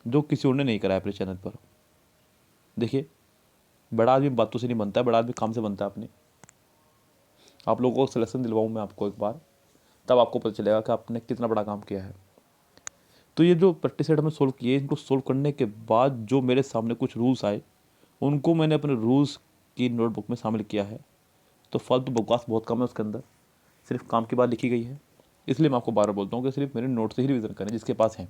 जो किसी और ने नहीं कराया अपने चैनल पर। देखिए, बड़ा आदमी बातों से नहीं बनता है, बड़ा आदमी काम से बनता है अपने। आप लोगों को सिलेक्शन दिलवाऊँ मैं आपको एक बार, तब आपको पता चलेगा कि आपने कितना बड़ा काम किया है। तो ये जो प्रैक्टिस सेट हमने सोल्व किए, इनको सोल्व करने के बाद जो मेरे सामने कुछ रूल्स आए, उनको मैंने अपने रूल्स की नोटबुक में शामिल किया है। तो फालतू बकवास बहुत कम है उसके अंदर, सिर्फ काम की बात लिखी गई है। इसलिए मैं आपको बार बार बोलता हूँ कि सिर्फ मेरे नोट से ही रिवीजन करें, जिसके पास हैं।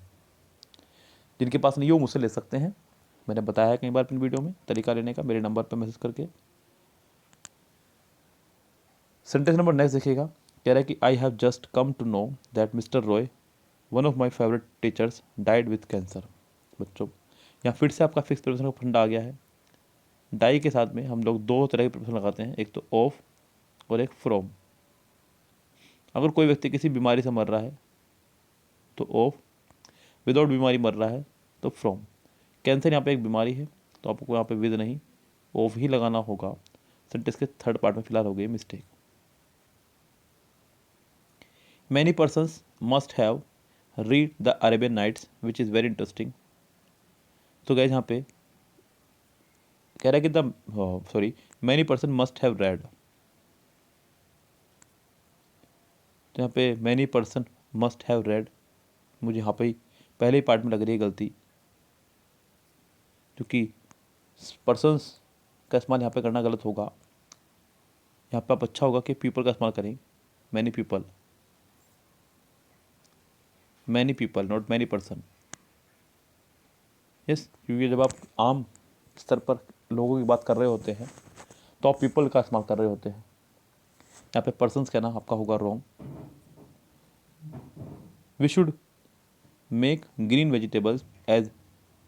जिनके पास नहीं हो, मुझसे ले सकते हैं। मैंने बताया है कई बार अपनी वीडियो में तरीका लेने का, मेरे नंबर पर मैसेज करके। सेंटेंस नंबर नेक्स्ट देखिएगा, कह रहा है कि I have just come to know that Mister Roy, one of my favourite teachers, died with cancer. बच्चों, यहाँ फिर से आपका फिक्स प्रिपरेशन का फंडा आ गया है। डाई के साथ में हम लोग 2 तरह के प्रिपरेशन लगाते हैं, एक तो ऑफ और एक फ्रॉम। अगर कोई व्यक्ति किसी बीमारी से मर रहा है तो ऑफ, विदाउट बीमारी मर रहा है तो फ्रॉम। कैंसर यहाँ पे एक बीमारी है, तो आपको यहाँ पे विद नहीं ऑफ ही लगाना होगा। सेंटेंस के थर्ड पार्ट में फिलहाल हो गई mistake. Many persons must have read the Arabian Nights which is very interesting. तो गाइस, यहाँ पे कह रहा है कि many person must have read. तो यहाँ पे many person must have read, मुझे यहाँ पे पहले ही पार्ट में लग रही है गलती, क्योंकि पर्सन्स का इस्तेमाल यहाँ पे करना गलत होगा। यहाँ पे आप अच्छा होगा कि पीपल का इस्तेमाल करें, many people not many person. Yes, क्योंकि जब आप आम स्तर पर लोगों की बात कर रहे होते हैं तो आप पीपल का इस्तेमाल कर रहे होते हैं। यहाँ पे पर्सन्स कहना आपका होगा wrong. We should make green vegetables as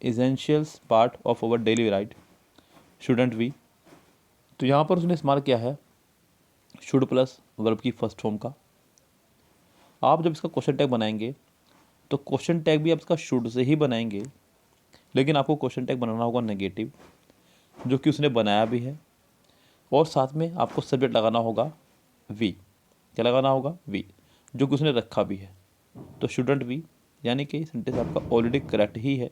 essentials part of our daily right, shouldn't we. तो यहाँ पर उसने इस्तेमाल किया है शुड प्लस वर्ब की फर्स्ट फॉर्म का। आप जब इसका क्वेश्चन टैग बनाएंगे तो क्वेश्चन टैग भी आप इसका शुड से ही बनाएंगे, लेकिन आपको क्वेश्चन टैग बनाना होगा नेगेटिव, जो कि उसने बनाया भी है। और साथ में आपको सब्जेक्ट लगाना होगा वी। क्या लगाना होगा? वी, जो कि उसने रखा भी है। तो शुडेंट वी, यानी कि सेंटेंस आपका ऑलरेडी करेक्ट ही है।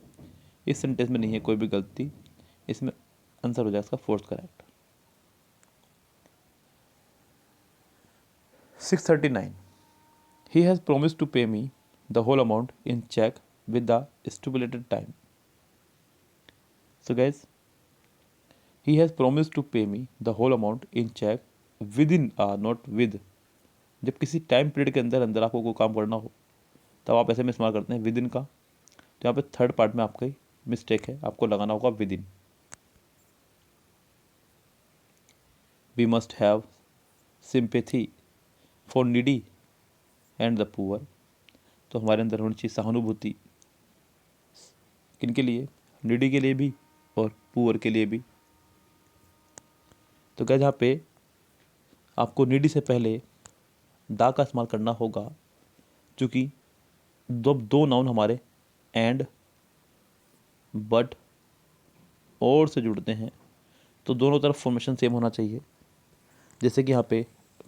इस सेंटेंस में नहीं है कोई भी गलती, इसमें आंसर हो जाएगा इसका fourth correct. 639, he has promised to pay me the whole amount in check with the stipulated time. So guys, he has promised to pay me the whole amount in check within not with। जब किसी time period के अंदर अंदर आपको कोई काम करना हो तब आप ऐसे में इस्तेमाल करते हैं विद इन का। तो यहाँ पे थर्ड पार्ट में आपकी मिस्टेक है, आपको लगाना होगा with in. We must have sympathy for needy and the poor. तो हमारे अंदर होनी चाहिए सहानुभूति, किन के लिए? नीडी के लिए भी और पुअर के लिए भी। तो क्या यहाँ पे आपको नीडी से पहले दा का इस्तेमाल करना होगा, क्योंकि दो नाउन हमारे एंड बट और से जुड़ते हैं, तो दोनों तरफ फॉर्मेशन सेम होना चाहिए। जैसे कि यहाँ पे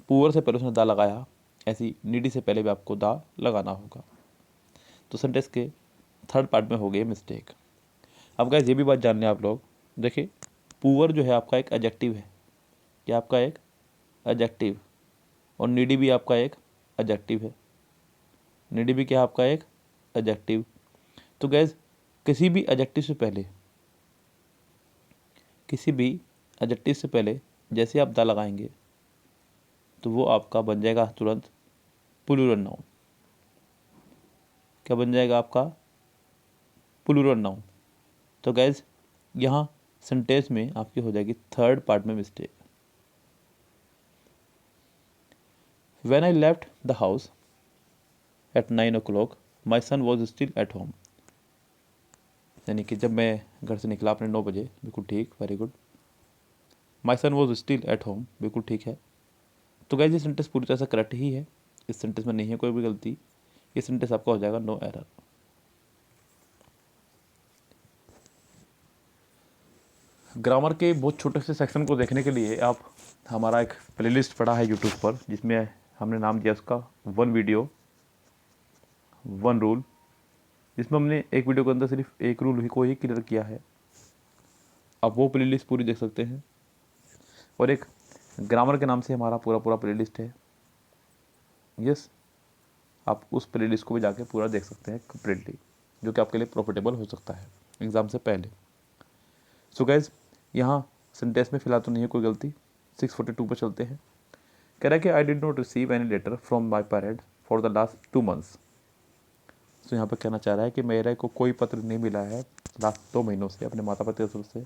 पुअर से पहले उसने दा लगाया, ऐसी नीडी से पहले भी आपको दा लगाना होगा। तो सेंटेंस के थर्ड पार्ट में हो गई मिस्टेक। अब गाइस, ये भी बात जान लें आप लोग। देखिए, पुअर जो है आपका एक एडजेक्टिव है, क्या आपका एक एडजेक्टिव, और नीडी भी आपका एक एडजेक्टिव है। नीडी भी क्या आपका एक एडजेक्टिव। तो गाइस, किसी भी एडजेक्टिव से पहले जैसे आप दा लगाएंगे तो वो आपका बन जाएगा तुरंत प्लूरल नाउन। क्या बन जाएगा आपका? Plural noun. तो गैस यहाँ सेंटेंस में आपकी हो जाएगी थर्ड पार्ट में mistake. When I left the house at 9 o'clock my son was still at home. यानी कि जब मैं घर से निकला अपने 9 बजे, बिल्कुल ठीक, very good. My son was still at home, बिल्कुल ठीक है। तो गैस ये सेंटेंस पूरी तरह से करेक्ट ही है, इस सेंटेंस में नहीं है कोई भी गलती। ये सेंटेंस आपका हो जाएगा नो एरर। ग्रामर के बहुत छोटे से सेक्शन को देखने के लिए आप हमारा एक प्लेलिस्ट पड़ा है यूट्यूब पर, जिसमें हमने नाम दिया उसका 1 वीडियो 1 रूल, जिसमें हमने एक वीडियो के अंदर सिर्फ एक रूल ही को ही क्लियर किया है। आप वो प्लेलिस्ट पूरी देख सकते हैं। और एक ग्रामर के नाम से हमारा पूरा पूरा प्लेलिस्ट है। यस, आप उस प्लेलिस्ट को भी जाके पूरा देख सकते हैं कंप्लीटली, जो कि आपके लिए प्रॉफिटेबल हो सकता है एग्ज़ाम से पहले। सो गाइज यहाँ सेंटेंस में फिलहाल तो नहीं है कोई गलती। 642 पर चलते हैं। कह रहा है कि I did not receive any letter from my parents for the last 2 months। तो यहाँ पर कहना चाह रहा है कि मेरे को कोई पत्र नहीं मिला है लास्ट 2 महीनों से अपने माता पिता की तरफ से।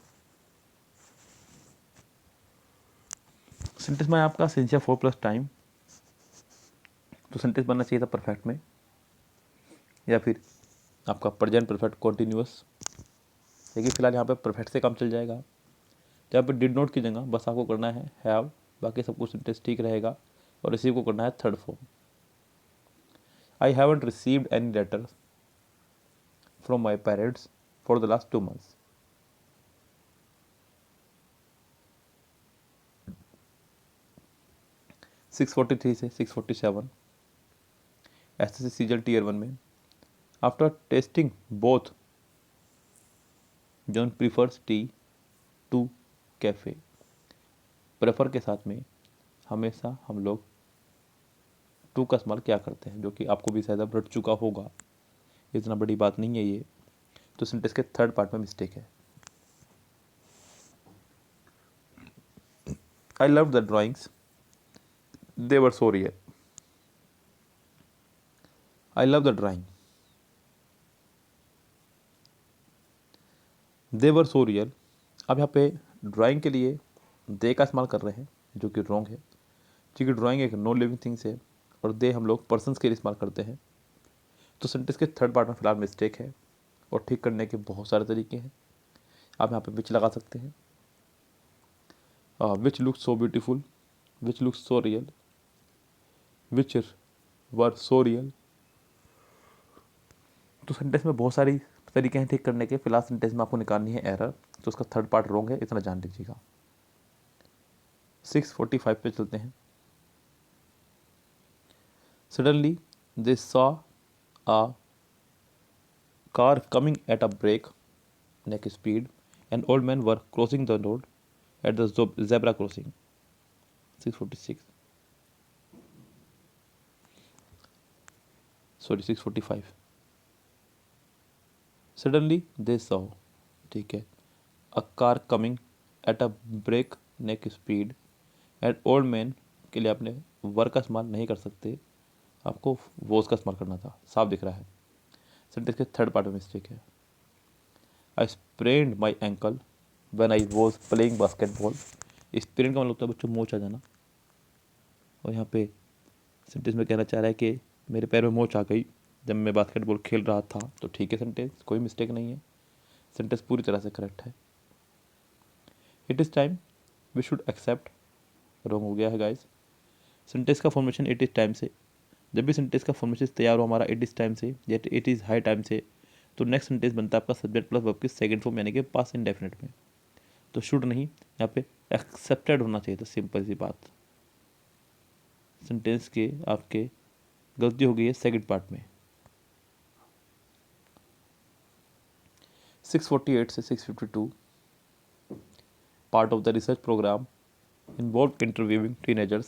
सेंटेंस में आपका सिंसियर 4 प्लस टाइम, तो सेंटेंस बनना चाहिए था परफेक्ट में, या फिर आपका प्रेजेंट परफेक्ट कॉन्टीन्यूअस। लेकिन फिलहाल यहाँ पे परफेक्ट से काम चल जाएगा। जहाँ पे डिड नॉट की जगह बस आपको करना है हैव, बाकी सब कुछ सेंटेंस ठीक रहेगा। और रिसीव को करना है third form. I haven't received any letter from my parents for the last 2 months। Six 43 से 647 एसएससी सीजल टीयर 1 में after tasting both John prefers tea to cafe. Prefer के साथ में हमेशा हम लोग टू का इस्तेमाल क्या करते हैं, जो कि आपको भी शायद अब रट चुका होगा, इतना बड़ी बात नहीं है ये। तो सेंटेंस के थर्ड पार्ट में मिस्टेक है। I love the drawings they were so real. I love the drawing they were so real. अब यहाँ पे ड्राइंग के लिए दे का इस्तेमाल कर रहे हैं, जो कि रॉन्ग है, क्योंकि ड्राइंग एक नॉन लिविंग थिंग्स है और दे हम लोग पर्सनस के लिए इस्तेमाल करते हैं। तो सेंटेंस के थर्ड पार्ट में फिलहाल मिस्टेक है, और ठीक करने के बहुत सारे तरीके हैं। आप यहाँ पे विच लगा सकते हैं, which looks so beautiful, which looks so real, which were so real. तो सेंटेंस में बहुत सारी तरीके हैं ठीक करने के। फिलहाल सेंटेंस में आपको निकालनी है एरर, तो उसका थर्ड पार्ट रॉन्ग है, इतना जान लीजिएगा। 645 पे चलते हैं। Suddenly they saw a car coming at a break neck speed and old men were crossing the road at the zebra crossing। 646 sorry 645। suddenly they saw, ठीक है, a car coming at a break neck speed and old man के लिए आपने वर का इस्तेमाल नहीं कर सकते, आपको वॉज का इस्तेमाल करना था। साफ दिख रहा है। सेंटेंस के थर्ड पार्ट में मिस्टेक है। I sprained my ankle when I was playing basketball. Sprain का मतलब होता है बच्चों मोच आ जाना, और यहाँ पे सेंटेंस में कहना चाह रहा है कि मेरे पैर में मोच आ गई जब मैं बास्केटबॉल खेल रहा था। तो ठीक है, सेंटेंस कोई मिस्टेक नहीं है, सेंटेंस पूरी तरह से करेक्ट है। It is time we should accept, wrong हो गया है गाइस। सेंटेंस का फॉर्मेशन इट इज़ टाइम से, जब भी सेंटेंस का फॉर्मेशन तैयार हो हमारा इट इज़ टाइम से या इट इज़ हाई टाइम से, तो नेक्स्ट सेंटेंस बनता है आपका सब्जेक्ट प्लस वर्ब की सेकंड फॉर्म, यानी कि पास्ट इंडेफिनिट में। तो शुड नहीं, यहाँ पे एक्सेप्टेड होना चाहिए था, सिंपल सी बात। सेंटेंस के आपके गलती हो गई है सेकंड पार्ट में। 648 से 652 part of the research program involved interviewing teenagers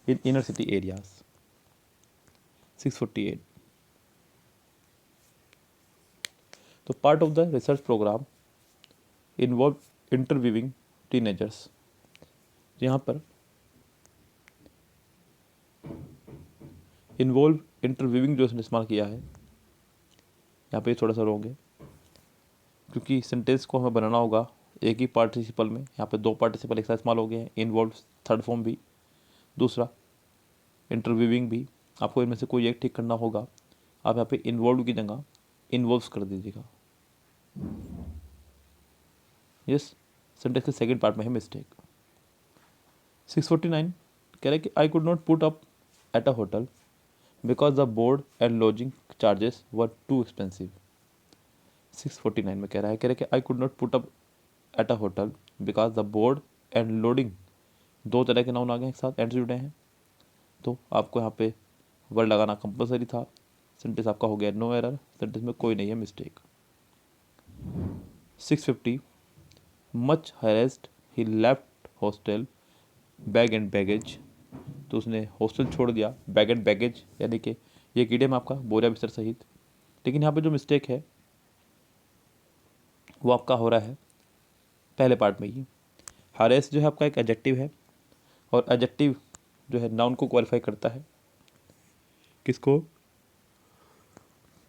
in inner city areas। 648 तो part of the research program involve interviewing teenagers. यहाँ पर इन्वॉल्व इंटरव्यूइंग जो इसने इस्तेमाल किया है, यहाँ पे थोड़ा सा रॉन्ग है। क्योंकि सेंटेंस को हमें बनाना होगा एक ही पार्टिसिपल में, यहाँ पे दो पार्टिसिपल एक साथ इस्तेमाल हो गए हैं, इन्वॉल्व थर्ड फॉर्म भी, दूसरा इंटरव्यूइंग भी। आपको इनमें से कोई एक ठीक करना होगा। आप यहाँ पे इन्वॉल्व की जगह इन्वॉल्व्स कर दीजिएगा। यस, सेंटेंस के सेकंड पार्ट में है मिस्टेक। 649 कह रहा है कि I could not put up at a hotel because the board and lodging charges were too expensive. 649 में कह रहा है कि I could not put up at a hotel because the board and loading, दो तरह के नाउन आ गए एक साथ, एंड से जुड़े हैं, तो आपको यहाँ पे वर्ड लगाना कंपलसरी था। सेंटेंस आपका हो गया नो एरर, सेंटेंस में कोई नहीं है mistake. 650 much harassed he left hostel bag and baggage, तो उसने हॉस्टल छोड़ दिया, बैग एंड बैगेज यानी कि ये इडियम आपका बोरिया बिस्तर सहित। लेकिन यहाँ पे जो मिस्टेक है वो आपका हो रहा है पहले पार्ट में ही। हरेस जो है आपका एक एडजेक्टिव है, और एडजेक्टिव जो है नाउन को क्वालिफाई करता है। किसको?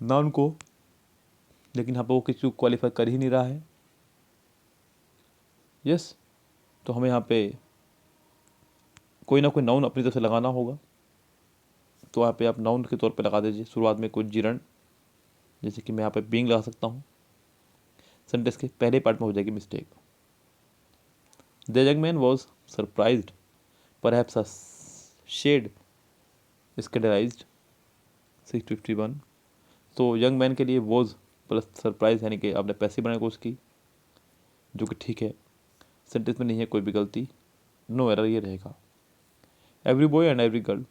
नाउन को। लेकिन यहाँ पर वो किसी को क्वालिफाई कर ही नहीं रहा है। यस, तो हमें यहाँ पे कोई ना कोई नाउन अपनी तरफ से लगाना होगा। तो यहाँ पे आप नाउन के तौर पे लगा दीजिए शुरुआत में कोई जिरन, जैसे कि मैं यहाँ पे बीइंग लगा सकता हूँ। सेंटेंस के पहले पार्ट में हो जाएगी mistake. The young man was surprised perhaps a shade scandalised. 651 तो यंग मैन के लिए वॉज प्लस सरप्राइज यानी कि आपने पैसे बनाने की कोशिश की, जो कि ठीक है। सेंटेंस में नहीं है कोई भी गलती, नो एरर ये रहेगा। Every boy and every girl,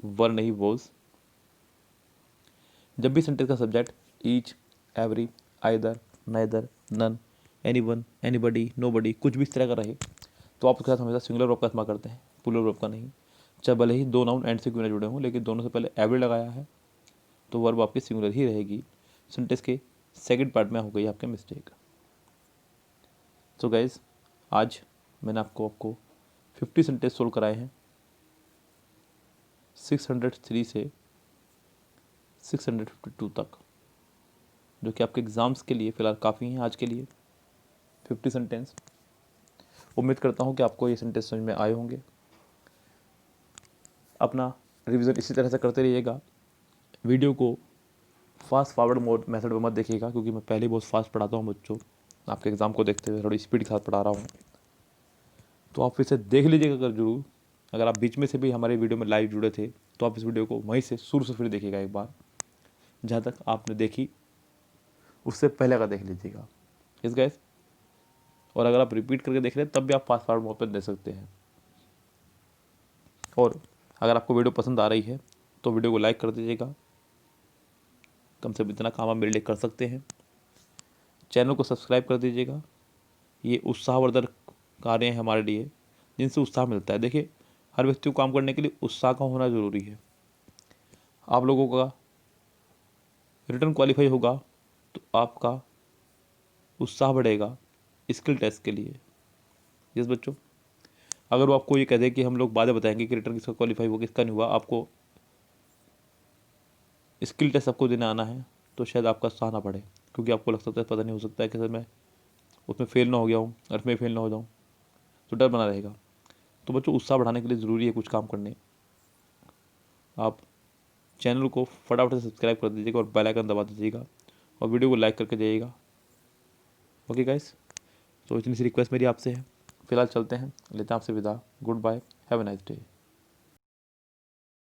were नहीं वॉज। जब भी सेंटेंस का subject each, every, either, neither, none, anyone, anybody, nobody कुछ भी इस तरह का रहे, तो आप उसके साथ हमेशा सिंगुलर वर्ब का इस्तेमाल करते हैं, प्लूरल वर्ब का नहीं। चाहे भले ही दो नाउन एंड से क्यों ना जुड़े हों, लेकिन दोनों से पहले एवरी लगाया है तो वर्ब आपकी सिंगुलर ही रहेगी। सेंटेंस के सेकंड पार्ट में हो गई आपके मिस्टेक। तो गाइज आज मैंने आपको 50 सेंटेंस सोल्व कराए हैं 603 से 652 तक, जो कि आपके एग्ज़ाम्स के लिए फ़िलहाल काफ़ी हैं आज के लिए 50 सेंटेंस। उम्मीद करता हूँ कि आपको ये सेंटेंस समझ में आए होंगे। अपना रिवीजन इसी तरह से करते रहिएगा। वीडियो को फास्ट फॉरवर्ड मोड मेथड में मत देखिएगा, क्योंकि मैं पहले बहुत फास्ट पढ़ाता हूँ बच्चों, आपके एग्ज़ाम को देखते हुए थोड़ी स्पीड के साथ पढ़ा रहा हूँ। तो आप इसे देख लीजिएगा अगर जरूर। अगर आप बीच में से भी हमारे वीडियो में लाइव जुड़े थे तो आप इस वीडियो को वहीं से शुरू से फिर देखिएगा एक बार, जहाँ तक आपने देखी उससे पहले का देख लीजिएगा। इस गाइस, और अगर आप रिपीट करके देख रहे हैं तब भी आप फास्ट फॉरवर्ड मोड पर देख सकते हैं। और अगर आपको वीडियो पसंद आ रही है तो वीडियो को लाइक कर दीजिएगा। कम से कम इतना काम आप मेरे लिए कर सकते हैं। चैनल को सब्सक्राइब कर दीजिएगा। ये उत्साहवर्धक कार्य हैं हमारे लिए, जिनसे उत्साह मिलता है। देखिए, हर व्यक्ति को काम करने के लिए उत्साह का होना ज़रूरी है। आप लोगों का रिटर्न क्वालिफाई होगा तो आपका उत्साह बढ़ेगा स्किल टेस्ट के लिए। यस बच्चों, अगर वो आपको ये कह दे कि हम लोग बाद बताएंगे कि रिटर्न किसका क्वालिफाई हुआ किसका नहीं हुआ, आपको स्किल टेस्ट सबको देने आना है, तो शायद आपका उत्साह ना बढ़े, क्योंकि आपको लग सकता है पता नहीं हो सकता है कि सर मैं उसमें फेल ना हो गया हूँ, और मैं फेल ना हो जाऊँ, तो डर बना रहेगा। तो बच्चों, उत्साह बढ़ाने के लिए ज़रूरी है कुछ काम करने। आप चैनल को फटाफट से सब्सक्राइब कर दीजिएगा और बेल आइकन दबा दीजिएगा, और वीडियो को लाइक करके जाइएगा। ओके गाइस, तो इतनी सी रिक्वेस्ट मेरी आपसे है। फिलहाल चलते हैं, लेते हैं आपसे विदा। Goodbye, have a nice day.